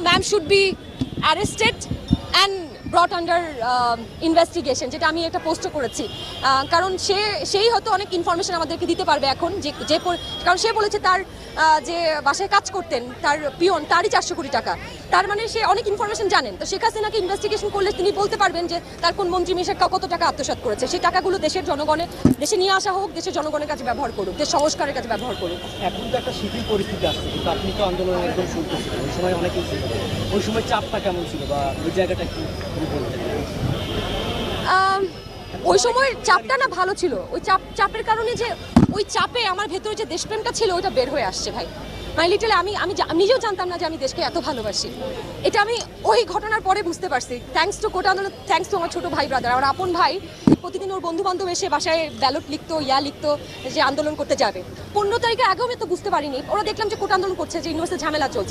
Ma'am should be arrested and brought under investigation, যেটা আমি একটা পোস্টও করেছি। কারণ সেই হয়তো অনেক ইনফরমেশন আমাদেরকে দিতে পারবে এখন, কারণ সে বলেছে তার যে বাসায় কাজ করতেন তার পিয়ন, তারই 400 কোটি টাকা। তার মানে সে অনেক ইনফরমেশন জানেন। তো শেখ হাসিনাকে ইনভেস্টিগেশন করলে তিনি বলতে পারবেন যে তার কোন মন্ত্রী মিশে কত টাকা আত্মসাৎ করেছে। সেই টাকাগুলো দেশের জনগণের, দেশে নিয়ে আসা হোক, দেশের জনগণের কাছে ব্যবহার করুক, দেশ সংস্কারের কাছে ব্যবহার করুক। এখন তো একটা শিথিল পরিস্থিতি আসছে, কিন্তু আপনি তো আন্দোলন একদম শুরু করছিলেন, ওই সময় অনেকেই ছিল, ওই সময় চাপটা কেমন ছিল বা ওই জায়গাটা কি বলতেন? ওই সময় চাপটা না ভালো ছিল। ওই চাপের কারণে যে ওই চাপে আমার ভেতরে যে দেশপ্রেমটা ছিল ওইটা বের হয়ে আসছে ভাই। মানে লিটারালি আমি নিজেও জানতাম না যে আমি দেশকে এত ভালোবাসি। এটা আমি ওই ঘটনার পরে বুঝতে পারছি। থ্যাঙ্কস টু কোটা আন্দোলন, থ্যাঙ্কস টু আমার ছোটো ভাই ব্রাদার, আমার আপন ভাই। প্রতিদিন ওর বন্ধু বান্ধব এসে বাসায় ব্যালট লিখতো, লিখতো যে আন্দোলন করতে যাবে। 15 তারিখের আগেও আমি তো বুঝতে পারিনি। ওরা দেখলাম যে কোটা আন্দোলন করছে, যে ইউনিভার্সিটি ঝামেলা চলছে।